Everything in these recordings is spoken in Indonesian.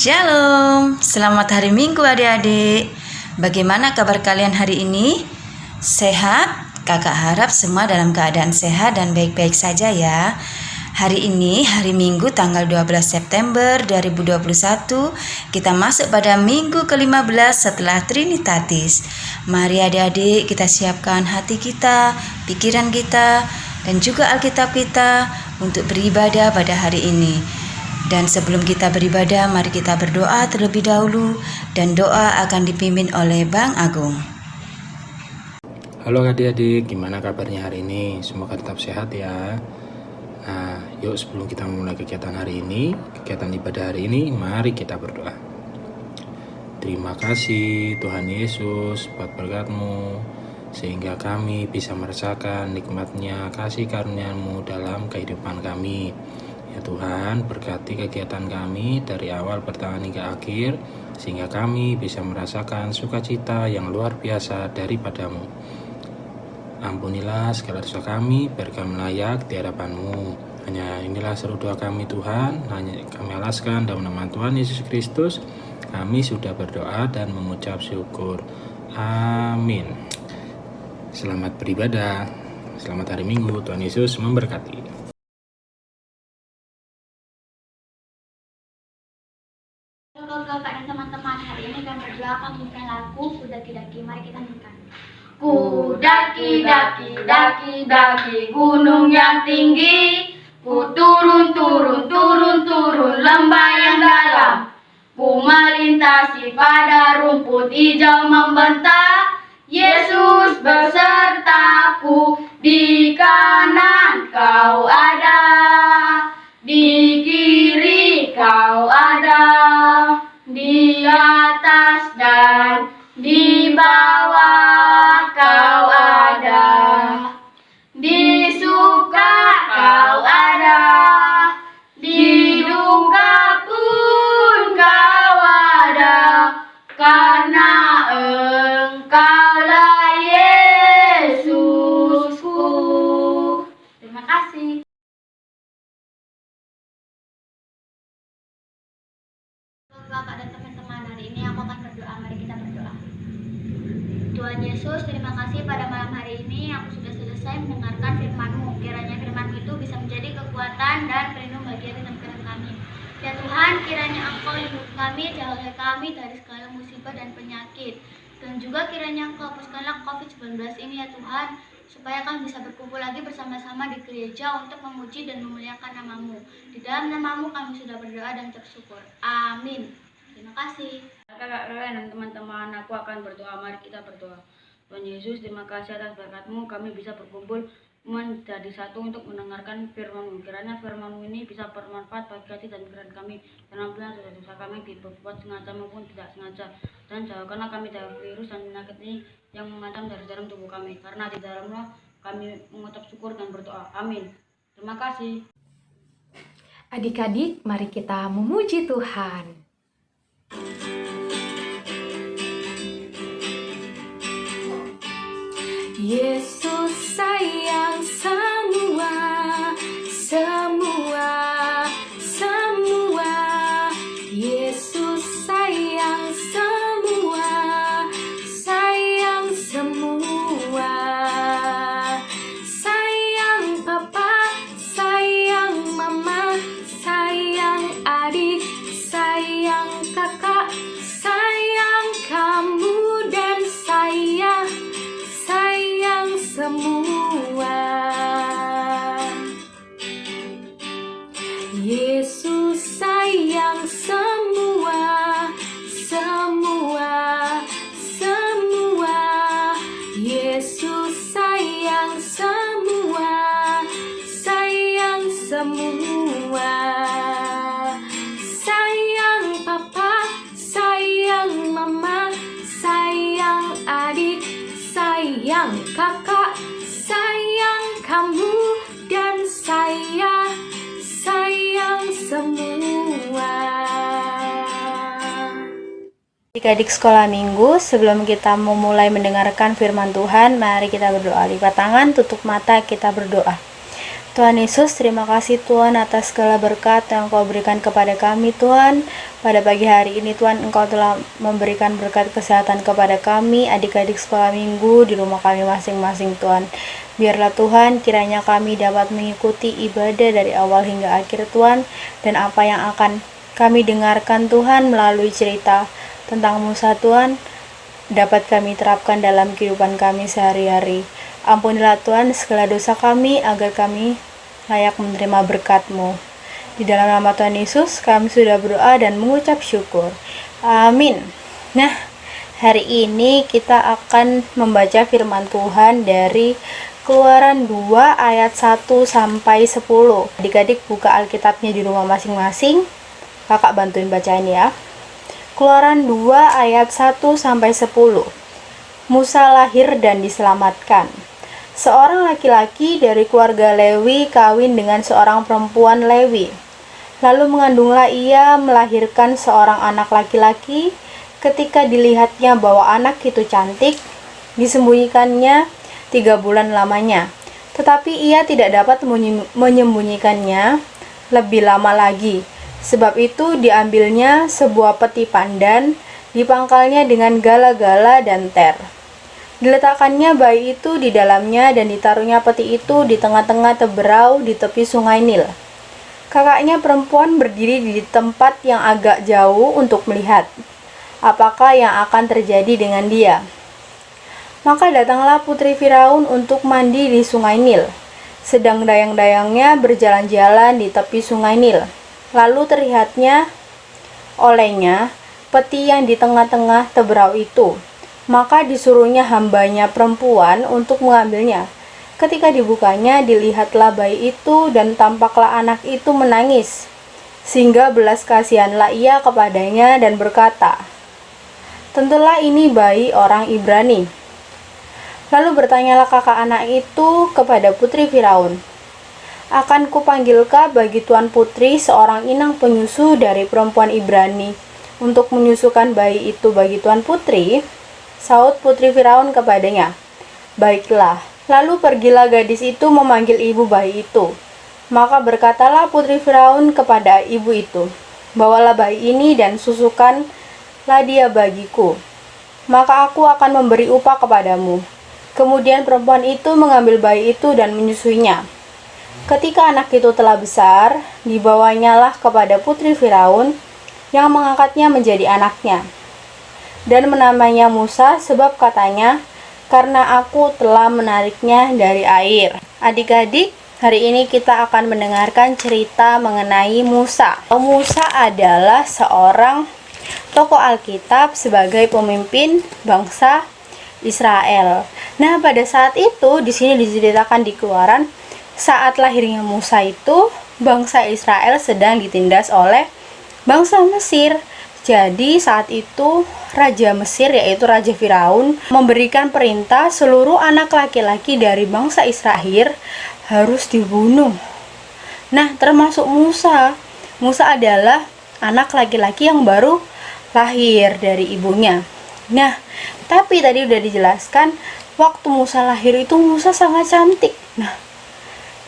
Shalom, selamat hari Minggu adik-adik. Bagaimana kabar kalian hari ini? Sehat? Kakak harap semua dalam keadaan sehat dan baik-baik saja ya. Hari ini hari Minggu tanggal 12 September 2021, kita masuk pada minggu ke-15 setelah Trinitatis. Mari adik-adik kita siapkan hati kita, pikiran kita, dan juga Alkitab kita untuk beribadah pada hari ini. Dan sebelum kita beribadah, mari kita berdoa terlebih dahulu, dan doa akan dipimpin oleh Bang Agung. Halo adik-adik, gimana kabarnya hari ini? Semoga tetap sehat ya. Nah, yuk sebelum kita memulai kegiatan hari ini, kegiatan ibadah hari ini, mari kita berdoa. Terima kasih Tuhan Yesus buat berkat-Mu, sehingga kami bisa merasakan nikmatnya kasih karunia-Mu dalam kehidupan kami. Ya Tuhan, berkati kegiatan kami dari awal pertengahan hingga akhir, sehingga kami bisa merasakan sukacita yang luar biasa daripada-Mu. Ampunilah segala dosa kami, biar kami layak di hadapan-Mu. Hanya inilah seru doa kami Tuhan, hanya kami alaskan dalam nama Tuhan Yesus Kristus. Kami sudah berdoa dan mengucap syukur. Amin. Selamat beribadah. Selamat hari Minggu. Tuhan Yesus memberkati. Kakak dan teman-teman, hari ini kami berdoa akan menyanyikan lagu Kudaki-daki. Mari kita nyanyikan. Kudaki-daki gunung yang tinggi, ku turun lembah yang dalam, ku melintasi pada rumput hijau membentang. Yesus besertaku, di kanan kau ada, di kiri kau ada, di atas dan di bawah kau ada, di suka kau ada, di duka pun kau ada, karena Engkaulah Yesusku. Terima kasih. Kakak dan teman-teman, hari ini aku akan berdoa. Mari kita berdoa. Tuhan Yesus, terima kasih pada malam hari ini aku sudah selesai mendengarkan firman-Mu. Kiranya firman-Mu itu bisa menjadi kekuatan dan pelindung bagi hati dan pikiran kami. Ya Tuhan, kiranya Engkau lindungi kami, jauhkan kami dari segala musibah dan penyakit. Dan juga kiranya Engkau hapuskanlah COVID-19 ini ya Tuhan, supaya kami bisa berkumpul lagi bersama-sama di gereja untuk memuji dan memuliakan nama-Mu. Di dalam nama-Mu kami sudah berdoa dan bersyukur. Amin. Terima kasih. Kakak-kakak dan teman-teman, aku akan berdoa. Mari kita berdoa. Tuhan Yesus, terima kasih atas berkat-Mu, kami bisa berkumpul menjadi satu untuk mendengarkan firman-Mu. Kiranya firman-Mu ini bisa bermanfaat bagi hati dan pikiran kami, dan ampunilah dosa-dosa kami diperbuat sengaja maupun tidak sengaja, dan jauhkanlah kami dari virus dan penyakit ini yang mengancam dari dalam tubuh kami, karena di dalamnya kami mengucap syukur dan berdoa. Amin. Terima kasih. Adik-adik, mari kita memuji Tuhan. Yesus sayang semua. Yesus sayang semua. Sayang papa, sayang mama, sayang adik, sayang kakak, sayang kamu dan saya, sayang semua. Yesus sayang semua. Yesus sayang semua. Sayang papa, sayang mama, sayang adik, sayang kakak, sayang kamu dan saya, sayang semua. Adik-adik sekolah minggu, sebelum kita memulai mendengarkan firman Tuhan, mari kita berdoa. Lipat tangan, tutup mata, kita berdoa. Tuhan Yesus, terima kasih Tuhan atas segala berkat yang Engkau berikan kepada kami Tuhan. Pada pagi hari ini Tuhan, Engkau telah memberikan berkat kesehatan kepada kami, adik-adik sekolah minggu di rumah kami masing-masing Tuhan. Biarlah Tuhan, kiranya kami dapat mengikuti ibadah dari awal hingga akhir Tuhan, dan apa yang akan kami dengarkan Tuhan melalui cerita tentang Musa Tuhan, dapat kami terapkan dalam kehidupan kami sehari-hari. Ampunilah Tuhan segala dosa kami, agar kami layak menerima berkat-Mu. Di dalam nama Tuhan Yesus, kami sudah berdoa dan mengucap syukur. Amin. Nah, hari ini kita akan membaca firman Tuhan dari Keluaran 2 ayat 1 sampai 10. Adik-adik buka Alkitabnya di rumah masing-masing. Kakak bantuin bacain ya. Keluaran 2 ayat 1 sampai 10. Musa lahir dan diselamatkan. Seorang laki-laki dari keluarga Lewi kawin dengan seorang perempuan Lewi. Lalu mengandunglah ia melahirkan seorang anak laki-laki. Ketika dilihatnya bahwa anak itu cantik, disembunyikannya 3 bulan lamanya. Tetapi ia tidak dapat menyembunyikannya lebih lama lagi. Sebab itu diambilnya sebuah peti pandan, dipangkalnya dengan gala-gala dan ter. Diletakkannya bayi itu di dalamnya dan ditaruhnya peti itu di tengah-tengah teberau di tepi sungai Nil. Kakaknya perempuan berdiri di tempat yang agak jauh untuk melihat apakah yang akan terjadi dengan dia. Maka datanglah putri Firaun untuk mandi di sungai Nil. Sedang dayang-dayangnya berjalan-jalan di tepi sungai Nil. Lalu terlihatnya olehnya peti yang di tengah-tengah teberau itu. Maka disuruhnya hambanya perempuan untuk mengambilnya. Ketika dibukanya, dilihatlah bayi itu dan tampaklah anak itu menangis. Sehingga belas kasihanlah ia kepadanya dan berkata, "Tentulah ini bayi orang Ibrani." Lalu bertanyalah kakak anak itu kepada putri Firaun, "Akan kupanggilkah bagi tuan putri seorang inang penyusu dari perempuan Ibrani untuk menyusukan bayi itu bagi tuan putri?" Saud putri Firaun kepadanya, "Baiklah." Lalu pergilah gadis itu memanggil ibu bayi itu. Maka berkatalah putri Firaun kepada ibu itu, "Bawalah bayi ini dan susukanlah dia bagiku, maka aku akan memberi upah kepadamu." Kemudian perempuan itu mengambil bayi itu dan menyusuinya. Ketika anak itu telah besar, dibawanyalah kepada putri Firaun yang mengangkatnya menjadi anaknya. Dan menamainya Musa, sebab katanya, "Karena aku telah menariknya dari air." Adik-adik, hari ini kita akan mendengarkan cerita mengenai Musa. Musa adalah seorang tokoh Alkitab sebagai pemimpin bangsa Israel. Nah, pada saat itu di sini diceritakan di Keluaran, saat lahirnya Musa itu, bangsa Israel sedang ditindas oleh bangsa Mesir. Jadi saat itu Raja Mesir, yaitu Raja Firaun, memberikan perintah seluruh anak laki-laki dari bangsa Israel harus dibunuh. Nah, termasuk Musa. Musa adalah anak laki-laki yang baru lahir dari ibunya. Nah, tapi tadi udah dijelaskan, waktu Musa lahir itu Musa sangat cantik. Nah,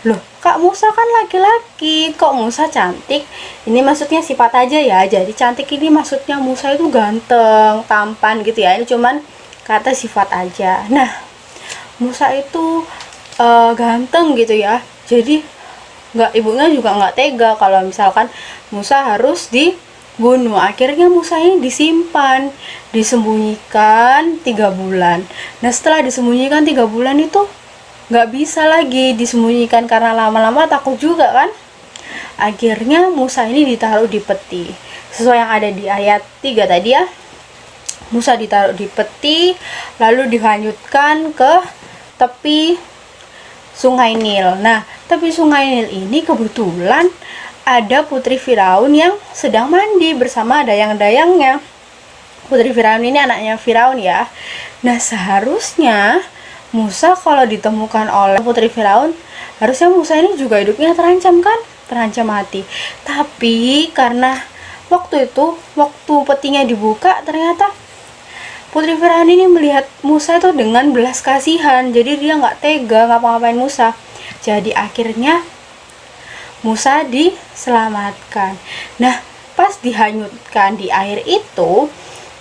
loh, Kak Musa kan laki-laki, kok Musa cantik? Ini maksudnya sifat aja ya. Jadi cantik ini maksudnya Musa itu ganteng, tampan gitu ya. Ini cuman kata sifat aja. Nah, Musa itu ganteng gitu ya. Jadi ibunya juga nggak tega kalau misalkan Musa harus dibunuh. Akhirnya Musa ini disimpan, disembunyikan 3 bulan. Nah, setelah disembunyikan 3 bulan itu nggak bisa lagi disembunyikan karena lama-lama takut juga kan. Akhirnya Musa ini ditaruh di peti. Sesuai yang ada di ayat 3 tadi ya. Musa ditaruh di peti, lalu dihanyutkan ke tepi sungai Nil. Nah, tepi sungai Nil ini kebetulan ada putri Firaun yang sedang mandi bersama dayang-dayangnya. Putri Firaun ini anaknya Firaun ya. Nah, seharusnya Musa kalau ditemukan oleh putri Firaun, harusnya Musa ini juga hidupnya terancam kan? Terancam mati. Tapi karena waktu petinya dibuka, ternyata putri Firaun ini melihat Musa itu dengan belas kasihan. Jadi dia nggak tega ngapa-ngapain Musa. Jadi akhirnya Musa diselamatkan. Nah, pas dihanyutkan di air itu,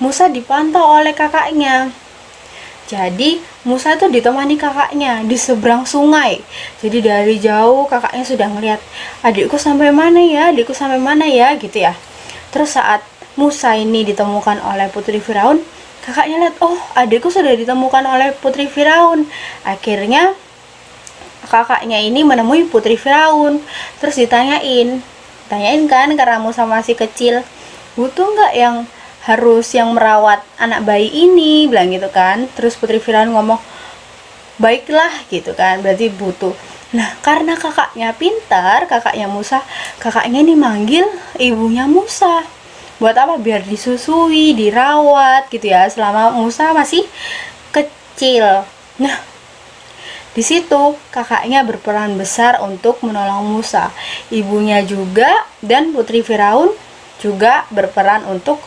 Musa dipantau oleh kakaknya. Jadi Musa itu ditemani kakaknya di seberang sungai. Jadi dari jauh kakaknya sudah ngelihat, adikku sampai mana ya gitu ya. Terus saat Musa ini ditemukan oleh putri Firaun, kakaknya lihat, oh adikku sudah ditemukan oleh putri Firaun. Akhirnya kakaknya ini menemui putri Firaun, terus tanyain kan, karena Musa masih kecil, butuh nggak yang merawat anak bayi ini, bilang gitu kan. Terus putri Firaun ngomong, baiklah gitu kan, berarti butuh. Nah, karena kakaknya pintar, kakaknya Musa, kakaknya ini manggil ibunya Musa. Buat apa? Biar disusui, dirawat gitu ya, selama Musa masih kecil. Nah, di situ kakaknya berperan besar untuk menolong Musa. Ibunya juga dan putri Firaun juga berperan untuk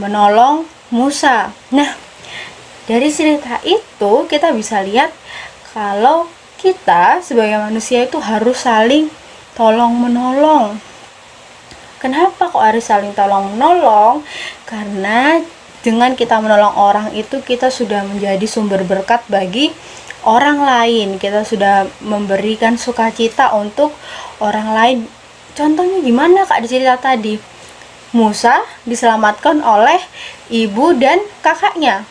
menolong Musa. Nah, dari cerita itu kita bisa lihat kalau kita sebagai manusia itu harus saling tolong menolong. Kenapa kok harus saling tolong menolong? Karena dengan kita menolong orang itu kita sudah menjadi sumber berkat bagi orang lain. Kita sudah memberikan sukacita untuk orang lain. Contohnya gimana Kak di cerita tadi? Musa diselamatkan oleh ibu dan kakaknya.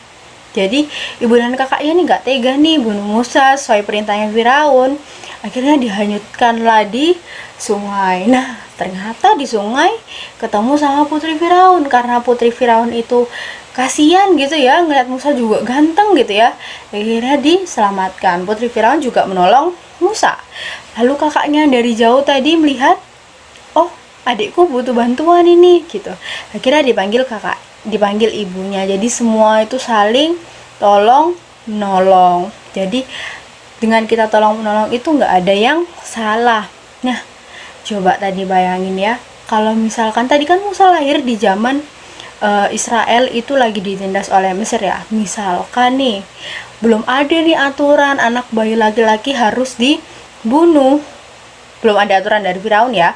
Jadi ibu dan kakaknya ini gak tega nih bunuh Musa sesuai perintahnya Firaun. Akhirnya dihanyutkanlah di sungai. Nah, ternyata di sungai ketemu sama putri Firaun. Karena putri Firaun itu kasihan gitu ya, ngeliat Musa juga ganteng gitu ya. Akhirnya diselamatkan. Putri Firaun juga menolong Musa. Lalu kakaknya dari jauh tadi melihat, oh adikku butuh bantuan ini gitu. Akhirnya dipanggil ibunya. Jadi semua itu saling tolong menolong. Jadi dengan kita tolong menolong itu nggak ada yang salah. Nah, coba tadi bayangin ya, kalau misalkan tadi kan Musa lahir di zaman Israel itu lagi ditindas oleh Mesir ya. Misalkan nih belum ada nih aturan anak bayi laki-laki harus dibunuh, belum ada aturan dari Firaun ya,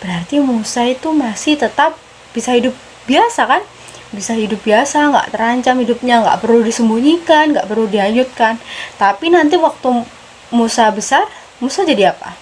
berarti Musa itu masih tetap bisa hidup biasa kan, bisa hidup biasa, nggak terancam hidupnya, nggak perlu disembunyikan, nggak perlu dihanyutkan. Tapi nanti waktu Musa besar, Musa jadi apa?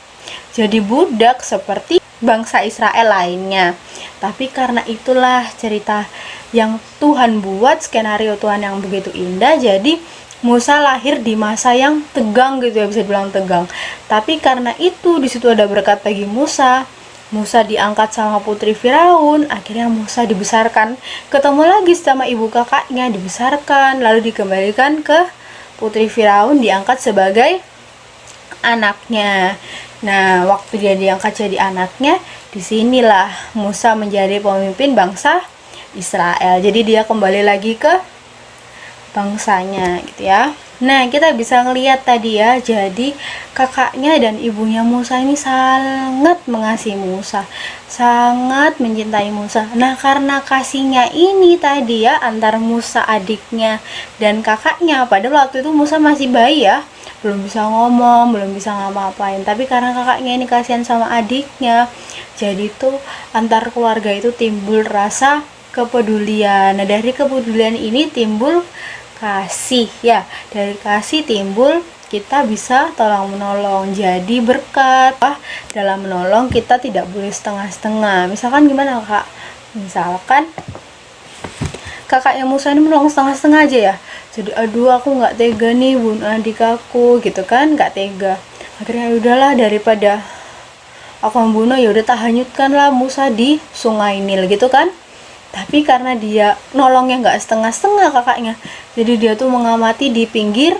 Jadi budak seperti bangsa Israel lainnya. Tapi karena itulah cerita yang Tuhan buat, skenario Tuhan yang begitu indah, jadi Musa lahir di masa yang tegang gitu ya, bisa dibilang tegang. Tapi karena itu di situ ada berkat bagi Musa. Musa diangkat sama putri Firaun, akhirnya Musa dibesarkan, ketemu lagi sama ibu kakaknya, dibesarkan, lalu dikembalikan ke putri Firaun, diangkat sebagai anaknya. Nah, waktu dia diangkat jadi anaknya, disinilah Musa menjadi pemimpin bangsa Israel. Jadi dia kembali lagi ke bangsanya gitu ya. Nah, kita bisa ngelihat tadi ya, jadi kakaknya dan ibunya Musa ini sangat mengasihi Musa, sangat mencintai Musa. Nah, karena kasihnya ini tadi ya, antar Musa adiknya dan kakaknya, padahal waktu itu Musa masih bayi ya, belum bisa ngomong, belum bisa ngapa-ngapain, tapi karena kakaknya ini kasihan sama adiknya, jadi tuh antar keluarga itu timbul rasa kepedulian. Nah, dari kepedulian ini timbul kasih ya, dari kasih timbul kita bisa tolong menolong, jadi berkat. Dalam menolong kita tidak boleh setengah-setengah. Misalkan gimana Kak? Misalkan kakaknya Musa ini menolong setengah-setengah aja ya, jadi aduh aku nggak tega nih bunuh adik aku gitu kan, nggak tega. Akhirnya udahlah, daripada aku membunuh, ya udah tak hanyutkanlah Musa di sungai Nil gitu kan. Tapi karena dia nolongnya nggak setengah-setengah kakaknya, jadi dia tuh mengamati di pinggir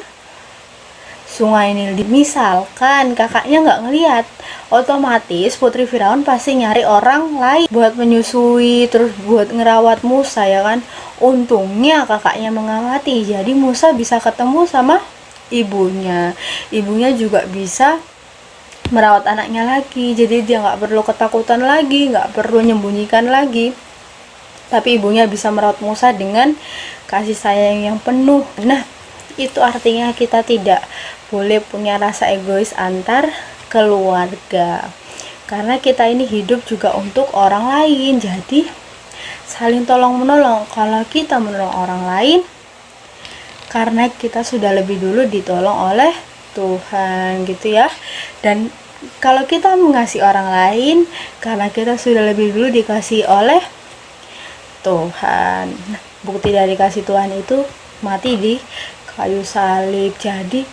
sungai Nil. Misalkan kakaknya nggak ngelihat, otomatis putri Firaun pasti nyari orang lain buat menyusui, terus buat ngerawat Musa ya kan. Untungnya kakaknya mengamati, jadi Musa bisa ketemu sama ibunya. Ibunya juga bisa merawat anaknya lagi, jadi dia nggak perlu ketakutan lagi, nggak perlu menyembunyikan lagi. Tapi ibunya bisa merawat Musa dengan kasih sayang yang penuh. Nah, itu artinya kita tidak boleh punya rasa egois antar keluarga. Karena kita ini hidup juga untuk orang lain. Jadi saling tolong menolong. Kalau kita menolong orang lain, karena kita sudah lebih dulu ditolong oleh Tuhan gitu ya. Dan kalau kita mengasihi orang lain, karena kita sudah lebih dulu dikasih oleh Tuhan. Nah, bukti dari kasih Tuhan itu mati di kayu salib. Jadi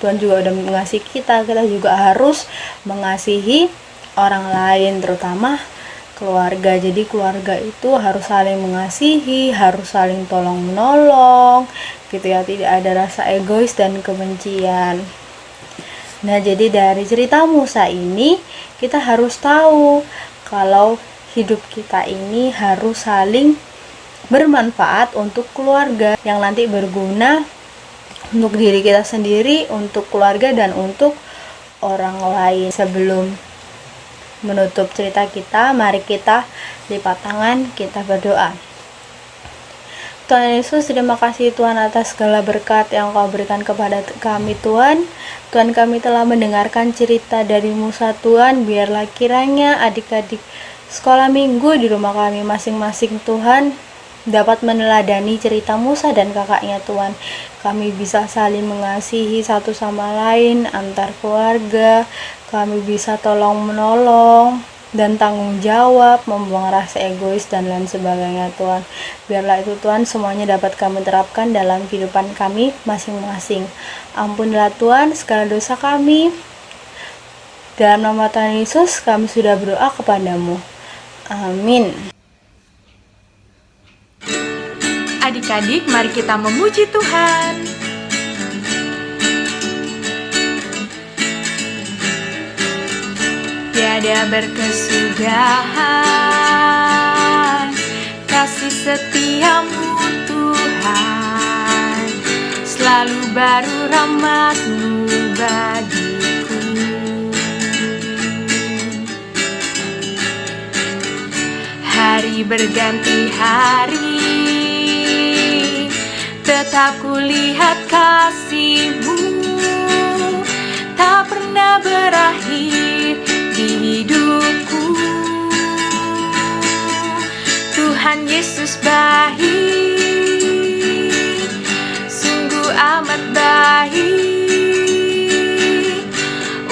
Tuhan juga udah mengasihi kita juga harus mengasihi orang lain, terutama keluarga. Jadi keluarga itu harus saling mengasihi, harus saling tolong menolong gitu ya, tidak ada rasa egois dan kebencian. Nah, jadi dari cerita Musa ini kita harus tahu kalau hidup kita ini harus saling bermanfaat untuk keluarga, yang nanti berguna untuk diri kita sendiri, untuk keluarga, dan untuk orang lain. Sebelum menutup cerita kita, mari kita lipat tangan, kita berdoa. Tuhan Yesus, terima kasih Tuhan atas segala berkat yang Kau berikan kepada kami Tuhan. Tuhan, kami telah mendengarkan cerita dari Musa Tuhan. Biarlah kiranya adik-adik sekolah minggu di rumah kami masing-masing Tuhan dapat meneladani cerita Musa dan kakaknya Tuhan. Kami bisa saling mengasihi satu sama lain antar keluarga. Kami bisa tolong menolong dan tanggung jawab, membuang rasa egois dan lain sebagainya Tuhan. Biarlah itu Tuhan semuanya dapat kami terapkan dalam kehidupan kami masing-masing. Ampunilah Tuhan segala dosa kami. Dalam nama Tuhan Yesus kami sudah berdoa kepadamu. Amin. Adik-adik, mari kita memuji Tuhan. Tiada berkesudahan kasih setiamu Tuhan, selalu baru rahmat-Mu bagiku. Hari berganti hari, tetap kulihat kasih-Mu tak pernah berakhir di hidupku. Tuhan Yesus baik, sungguh amat baik,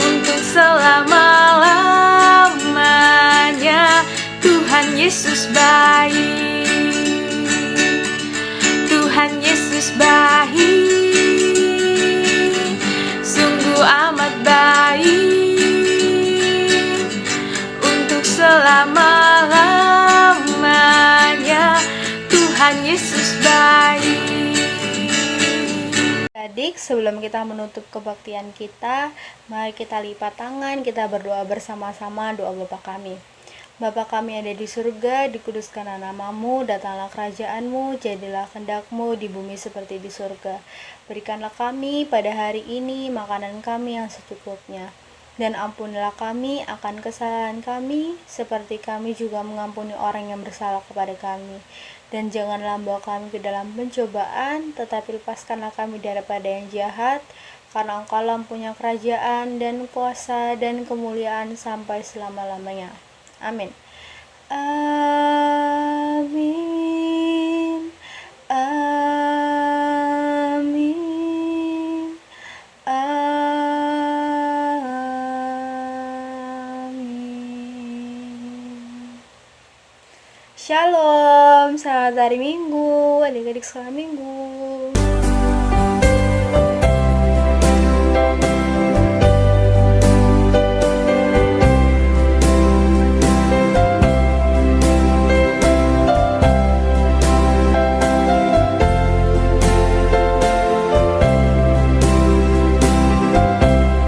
untuk selama-lamanya. Tuhan Yesus baik, Tuhan Yesus baik, sungguh amat baik, selama-lamanya. Tuhan Yesus baik. Adik, sebelum kita menutup kebaktian kita, mari kita lipat tangan, kita berdoa bersama-sama doa Bapa kami. Bapa kami ada di surga, dikuduskanlah nama-Mu, datanglah kerajaan-Mu, jadilah kehendak-Mu di bumi seperti di surga. Berikanlah kami pada hari ini makanan kami yang secukupnya. Dan ampunilah kami akan kesalahan kami, seperti kami juga mengampuni orang yang bersalah kepada kami. Dan janganlah membawa kami ke dalam pencobaan, tetapi lepaskanlah kami daripada yang jahat, karena Engkau-lah punya kerajaan dan kuasa dan kemuliaan sampai selama-lamanya. Amin. Amin. Amin. Amin. Shalom, selamat hari Minggu, adik-adik sekolah Minggu.